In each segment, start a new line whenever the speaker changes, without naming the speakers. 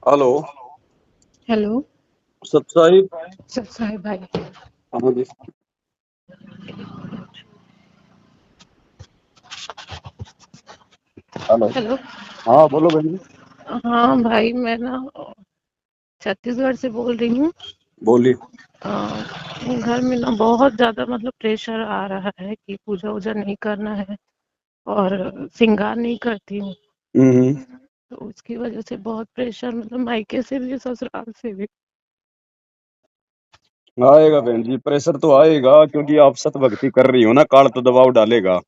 Hello.
Hello.
सत साहिब।
सब साहिब भाई।
हाँ जी। हेलो।
हेलो।
हाँ बोलो बहन जी।
हाँ भाई, मैं ना छत्तीसगढ़ से बोल रही हूँ।
बोली।
घर में ना बहुत ज़्यादा मतलब प्रेशर आ रहा है कि पूजा वूजा नहीं करना है और श्रृंगार नहीं करती हूँ।
हम्म।
तो उसकी वजह से बहुत प्रेशर, मतलब मायके से भी ससुराल से भी।
आएगा बहन जी, प्रेशर तो आएगा क्योंकि आप सत भक्ति कर रही हो ना, काल तो दबाव डालेगा।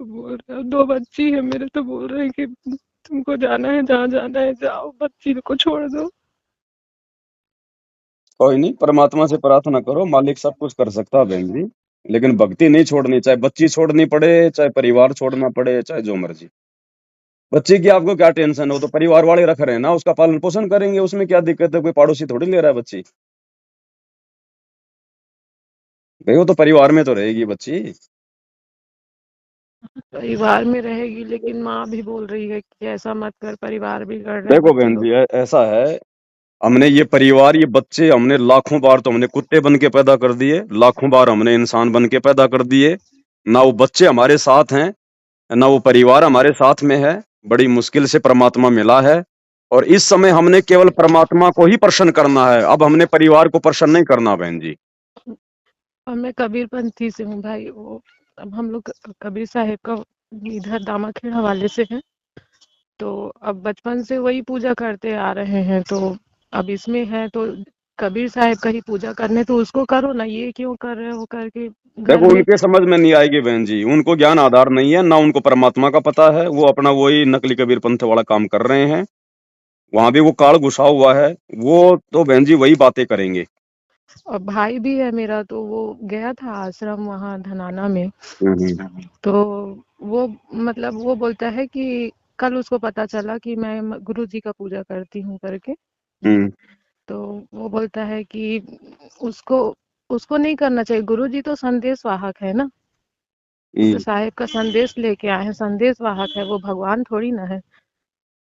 बोल रहे हो, दो बच्ची है मेरे, तो बोल रहे हैं कि तुमको जाना है, जहाँ जाना है जाओ, बच्ची को छोड़ दो।
कोई नहीं, परमात्मा से प्रार्थना करो, मालिक सब कुछ कर सकता है बहन जी। लेकिन भक्ति नहीं छोड़नी, चाहे बच्ची छोड़नी पड़े, चाहे परिवार छोड़ना पड़े, चाहे जो मर्जी। बच्ची की आपको क्या टेंशन है? वो तो परिवार वाले रख रहे हैं ना, उसका पालन पोषण करेंगे, उसमें क्या दिक्कत है? कोई पड़ोसी थोड़ी ले रहा है बच्ची। भाई वो तो परिवार में तो रहेगी बच्ची।
परिवार में रहेगी, लेकिन माँ भी बोल रही है कि ऐसा मत कर, परिवार बिगड़ रहा है,
देखो
बच्चे
बहन
को।
जी, ऐसा है, हमने ये परिवार, ये बच्चे, हमने लाखों बार तो हमने कुत्ते बन के पैदा कर दिए, लाखों बार हमने इंसान बन के पैदा कर दिए। ना वो बच्चे हमारे साथ हैं, ना वो परिवार हमारे साथ में है। बड़ी मुश्किल से परमात्मा मिला है, और इस समय हमने केवल परमात्मा को ही प्रसन्न करना है। अब हमने परिवार को प्रसन्न नहीं करना बहन जी।
और मैं कबीरपंथी से हूँ भाई। वो अब हम लोग कबीर साहिब का इधर दामाखेड़ा वाले से हैं। तो अब बचपन से वही पूजा करते आ रहे हैं, तो अब इसमें है तो कबीर साहिब का ही पूजा करने, तो उसको करो ना, ये क्यों कर रहे हो करके घर
देखो
में।
उनके समझ में नहीं आएगी बहन जी, उनको ज्ञान आधार नहीं है, ना उनको परमात्मा का पता है। वो अपना वही नकली कबीर पंथ वाला काम कर रहे हैं। वहां भी वो काल घुसा हुआ है। वो तो बहन जी वही बातें करेंगे।
और भाई भी है मेरा, तो वो गया था आश्रम वहाँ धनाना में।
हम्म।
तो वो मतलब वो बोलता है कि कल उसको पता चला कि मैं गुरु जी का पूजा करती हूँ करके।
हम्म।
तो वो बोलता है कि उसको उसको नहीं करना चाहिए। गुरु जी तो संदेश वाहक है ना, वो तो
हम्म।
साहिब का संदेश लेके आए हैं, संदेश वाहक है, वो भगवान थोड़ी ना है।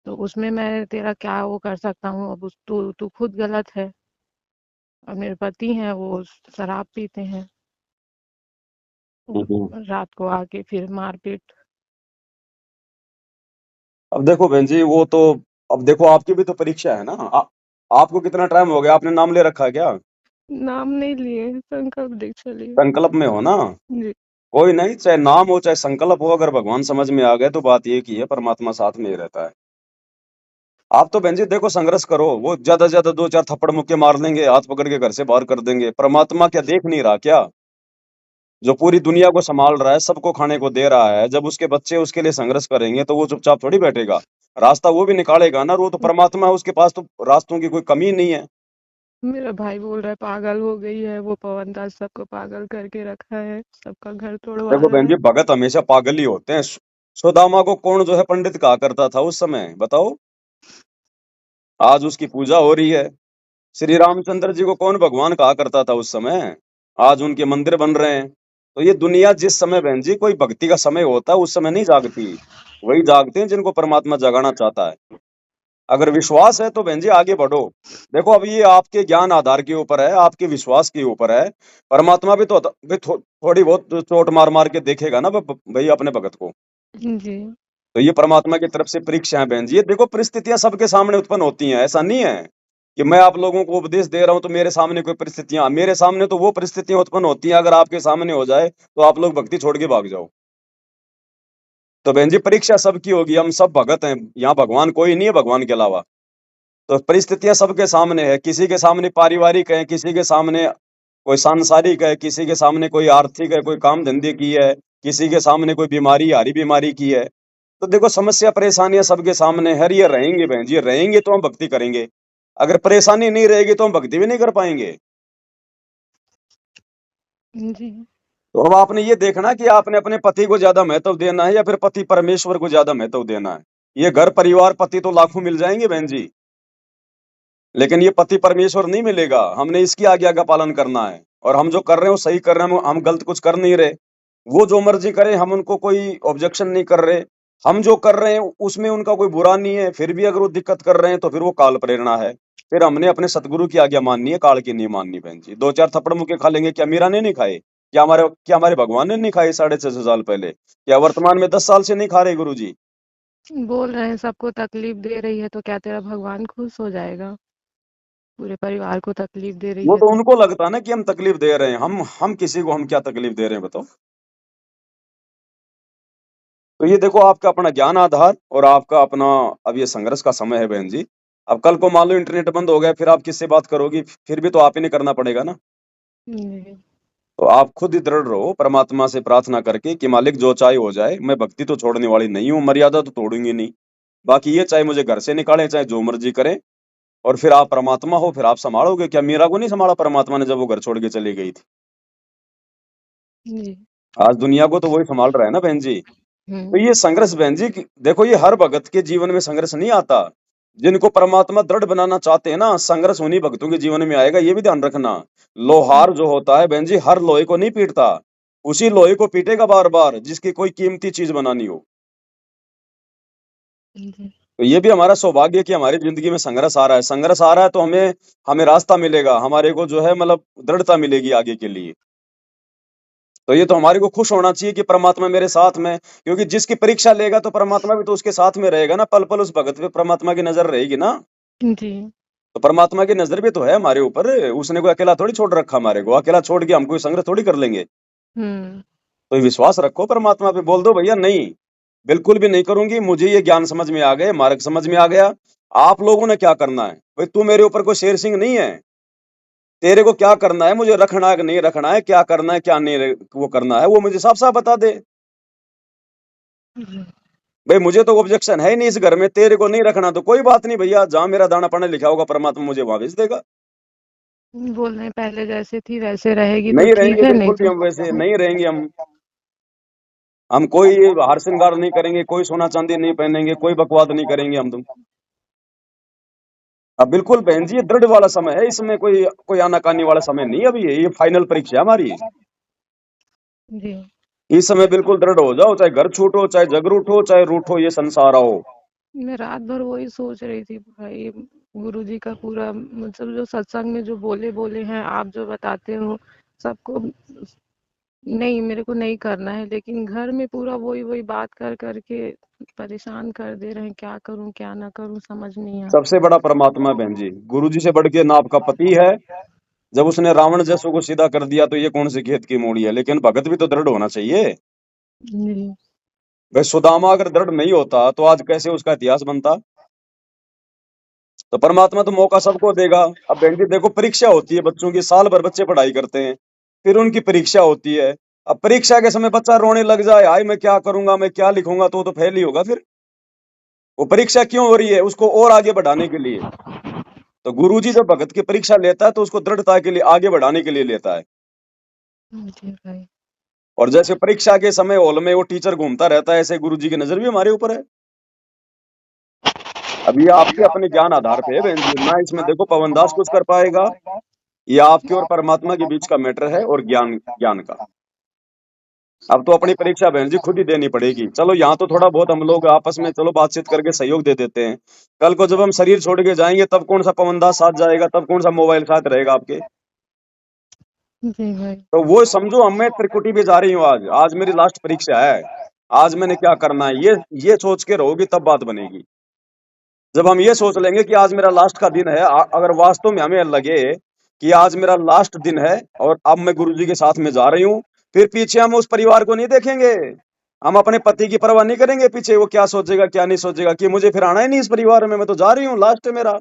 तो उसमें मैं तेरा क्या वो कर सकता हूँ? अब तू तू खुद गलत है। और मेरे पति हैं, वो शराब पीते हैं।
हम्म।
रात को आके फिर मारपीट।
अब देखो बहन जी, वो तो, अब देखो आपकी भी तो परीक्षा है ना। आपको कितना टाइम हो गया? आपने नाम ले रखा है क्या?
नाम नहीं लिए, संकल्प दीक्षा लिए।
संकल्प में हो ना?
जी।
कोई नहीं, चाहे नाम हो चाहे संकल्प हो, अगर भगवान समझ में आ गए तो बात ये की है, परमात्मा साथ में ही रहता है। आप तो बहन जी देखो, संघर्ष करो, वो ज्यादा से ज्यादा दो चार थप्पड़ मुक्के मार लेंगे, हाथ पकड़ के घर से बाहर कर देंगे। परमात्मा क्या देख नहीं रहा क्या? जो पूरी दुनिया को संभाल रहा है, सबको खाने को दे रहा है, जब उसके बच्चे उसके लिए संघर्ष करेंगे तो वो चुपचाप थोड़ी बैठेगा। रास्ता वो भी निकालेगा ना। वो तो परमात्मा है, उसके पास तो रास्तों की कोई कमी नहीं है।
मेरा भाई बोल रहा है पागल हो गई है वो, पवन दास सबको पागल करके रखा है, सबका घर तोड़वा
देखो
रहा
बहन
है।
जी, भगत हमेशा पागल ही होते हैं। सुदामा को कौन जो है पंडित कहा करता था उस समय, बताओ? आज उसकी पूजा हो रही है। श्री रामचंद्र जी को कौन भगवान कहा करता था उस समय? आज उनके मंदिर बन रहे हैं। तो ये दुनिया जिस समय बहन जी कोई भक्ति का समय होता है, उस समय नहीं जागती। वही जागते हैं जिनको परमात्मा जगाना चाहता है। अगर विश्वास है तो बहन जी आगे बढ़ो। देखो अब ये आपके ज्ञान आधार के ऊपर है, आपके विश्वास के ऊपर है। परमात्मा भी थोड़ी बहुत चोट मार मार के देखेगा ना भाई अपने भगत को।
जी।
तो ये परमात्मा की तरफ से परीक्षा है बहन जी। ये देखो, परिस्थितियां सबके सामने उत्पन्न होती हैं, ऐसा नहीं है कि मैं आप लोगों को उपदेश दे रहा हूं तो मेरे सामने कोई परिस्थितियां, मेरे सामने तो वो परिस्थितियां उत्पन्न होती हैं, अगर आपके सामने हो जाए तो आप लोग भक्ति छोड़ के भाग जाओ। तो बहन जी परीक्षा सबकी होगी, हम सब भगत हैं, यहाँ भगवान कोई नहीं है भगवान के अलावा। तो परिस्थितियां सबके सामने है, किसी के सामने पारिवारिक है, किसी के सामने कोई सांसारिक है, किसी के सामने कोई आर्थिक है, कोई काम धंधे की है, किसी के सामने कोई बीमारी, हारी बीमारी की है। तो देखो समस्या परेशानियां सबके सामने है, ये रहेंगे बहन जी, रहेंगे तो हम भक्ति करेंगे। अगर परेशानी नहीं रहेगी तो हम भक्ति भी नहीं कर पाएंगे।
जी।
तो अब आपने ये देखना कि आपने अपने पति को ज्यादा महत्व देना है या फिर पति परमेश्वर को ज्यादा महत्व देना है। ये घर परिवार पति तो लाखों मिल जाएंगे बहन जी, लेकिन ये पति परमेश्वर नहीं मिलेगा। हमने इसकी आज्ञा का पालन करना है, और हम जो कर रहे हैं वो सही कर रहे हैं, हम गलत कुछ कर नहीं रहे। वो जो मर्जी करें, हम उनको कोई ऑब्जेक्शन नहीं कर रहे। हम जो कर रहे हैं उसमें उनका कोई बुरा नहीं है, फिर भी अगर वो दिक्कत कर रहे हैं तो फिर वो काल प्रेरणा है। फिर हमने अपने सतगुरु की आज्ञा माननी है, काल की नहीं माननी बहन जी। 2-4 थप्पड़ मुँह के खा लेंगे, क्या मीरा ने नहीं खाए? क्या हमारे भगवान ने नहीं खाए 650 साल पहले? क्या वर्तमान में 10 साल से नहीं खा रहे गुरुजी?
बोल रहे हैं सबको तकलीफ दे रही है तो क्या तेरा भगवान खुश हो जाएगा? पूरे परिवार को तकलीफ दे रही
वो
है
तो
तो।
उनको लगता है ना कि हम तकलीफ दे रहे हैं। हम किसी को हम क्या तकलीफ दे रहे हैं बताओ? तो ये देखो आपका अपना ज्ञान आधार और आपका अपना अब ये संघर्ष का समय है बहन जी। अब कल को मान लो इंटरनेट बंद हो गया, फिर आप किससे बात करोगी? फिर भी तो आप ही ने करना पड़ेगा ना।
जी।
तो आप खुद ही दृढ़ रहो परमात्मा से प्रार्थना करके कि मालिक जो चाहे हो जाए, मैं भक्ति तो छोड़ने वाली नहीं हूँ, मर्यादा तो तोड़ूंगी नहीं। बाकी ये चाहे मुझे घर से निकालें, चाहे जो मर्जी करें। और फिर आप परमात्मा हो, फिर आप संभालोगे। क्या मीरा को नहीं संभाला परमात्मा ने जब वो घर छोड़ के चली गई थी?
जी।
आज दुनिया को तो वही संभाल रहा है ना बहन जी। तो
हुँ।
ये संघर्ष बहन जी देखो, ये हर भगत के जीवन में संघर्ष नहीं आता। जिनको परमात्मा दृढ़ बनाना चाहते हैं ना, संघर्ष उन्हीं भक्तों के जीवन में आएगा, ये भी ध्यान रखना।
हुँ।
लोहार जो होता है बहन जी, हर लोहे को नहीं पीटता, उसी लोहे को पीटेगा बार बार जिसकी कोई कीमती चीज बनानी हो।
जी।
तो ये भी हमारा सौभाग्य है कि हमारी जिंदगी में संघर्ष आ रहा है। संघर्ष आ रहा है तो हमें हमें रास्ता मिलेगा, हमारे को जो है मतलब दृढ़ता मिलेगी आगे के लिए। तो ये तो हमारे को खुश होना चाहिए कि परमात्मा मेरे साथ में, क्योंकि जिसकी परीक्षा लेगा तो परमात्मा भी तो उसके साथ में रहेगा ना, पल पल उस भगत पे परमात्मा की नजर रहेगी ना।
जी।
तो परमात्मा की नजर भी तो है हमारे ऊपर। उसने कोई अकेला थोड़ी छोड़ रखा, हमारे को अकेला छोड़ के हम कोई संग्रह थोड़ी कर लेंगे।
हुँ।
तो विश्वास रखो परमात्मा पे, बोल दो भैया नहीं, बिल्कुल भी नहीं करूंगी। मुझे ये ज्ञान समझ में आ गए, मार्ग समझ में आ गया। आप लोगों ने क्या करना है भाई? तू मेरे ऊपर कोई शेर सिंह नहीं है। तेरे को क्या करना है, मुझे रखना है कि नहीं रखना है, क्या करना है क्या नहीं वो करना है, वो मुझे साफ साफ बता दे।
जी।
भाई मुझे तो ऑब्जेक्शन है ही नहीं इस घर में, तेरे को नहीं रखना तो कोई बात नहीं भैया, जहां मेरा दाना पानी लिखा होगा परमात्मा मुझे वहां भेज देगा।
बोल रहे हैं पहले जैसे थी वैसे रहेगी तो
नहीं
ठीक
रहेंगे,
है, नहीं
बिल्कुल भी
तो।
हम वैसे नहीं रहेंगे। हम कोई हार श्रृंगार नहीं करेंगे, कोई सोना चांदी नहीं पहनेंगे, कोई बकवाद नहीं करेंगे हम तुम। अब बिल्कुल बहन जी ये दृढ़ वाला समय है, इसमें कोई कोई आनाकानी वाला समय नहीं है। अभी ये फाइनल परीक्षा है हमारी।
जी।
इस समय बिल्कुल दृढ़ हो जाओ, चाहे घर छूटो, चाहे जग रूठो, चाहे रूठो ये संसार आओ।
मैं रात भर वही सोच रही थी भाई, गुरुजी का पूरा मतलब जो सत्संग में जो बोले हैं, आप जो बताते हो सबको, नहीं मेरे को नहीं करना है, लेकिन घर में पूरा वही बात कर कर के परेशान कर दे रहे हैं। क्या करूं क्या ना करूं समझ नहीं आ।
सबसे बड़ा परमात्मा बहन जी, गुरु जी से बढ़ के ना आपका पति है। जब उसने रावण जैसों को सीधा कर दिया तो ये कौन सी खेत की मूड़ी है? लेकिन भगत भी तो दृढ़ होना चाहिए।
जी।
भाई सुदामा अगर दृढ़ नहीं होता तो आज कैसे उसका इतिहास बनता? तो परमात्मा तो मौका सबको देगा। अब बहन जी देखो, परीक्षा होती है बच्चों की, साल भर बच्चे पढ़ाई करते हैं, फिर उनकी परीक्षा होती है। अब परीक्षा के समय बच्चा रोने लग जाए, हाय मैं क्या करूंगा, मैं क्या लिखूंगा, तो फेल ही होगा फिर। वो परीक्षा क्यों हो रही है? उसको और आगे बढ़ाने के लिए। तो गुरुजी जब भगत की परीक्षा लेता है तो उसको दृढ़ता के लिए, आगे बढ़ाने के लिए लेता है।
जी भाई।
और जैसे परीक्षा के समय हॉल में वो टीचर घूमता रहता है, ऐसे गुरुजी की नजर भी हमारे ऊपर है। अब ये आपके अपने ज्ञान आधार पे है बहन जी, ना इसमें देखो पवन दास कुछ कर पाएगा। ये आपके और परमात्मा के बीच का मैटर है, और ज्ञान ज्ञान का। अब तो अपनी परीक्षा बहन जी खुद ही देनी पड़ेगी। चलो यहाँ तो थोड़ा बहुत हम लोग आपस में चलो बातचीत करके सहयोग दे देते हैं। कल को जब हम शरीर छोड़ के जाएंगे तब कौन सा पवन दास साथ जाएगा, तब कौन सा मोबाइल साथ रहेगा आपके?
जी भाई।
तो वो समझो, हम मैं त्रिकुटी भी जा रही हूँ आज, आज मेरी लास्ट परीक्षा है। आज मैंने क्या करना है, ये सोच के रहोगी तब बात बनेगी। जब हम ये सोच लेंगे कि आज मेरा लास्ट का दिन है, अगर वास्तव में हमें लगे कि आज मेरा लास्ट दिन है और अब मैं गुरुजी के साथ में जा रही हूँ, फिर पीछे हम उस परिवार को नहीं देखेंगे। हम अपने पति की परवाह नहीं करेंगे पीछे वो क्या सोचेगा क्या नहीं सोचेगा, कि मुझे फिर आना ही नहीं इस परिवार में, मैं तो जा रही हूँ, लास्ट है मेरा।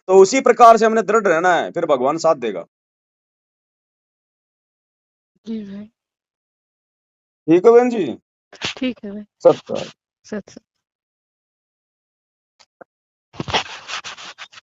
तो उसी प्रकार से हमने दृढ़ रहना है, फिर भगवान साथ देगा।
जी भाई।
ठीक है बहन जी।
ठीक है भाई।
सत्य।
सच।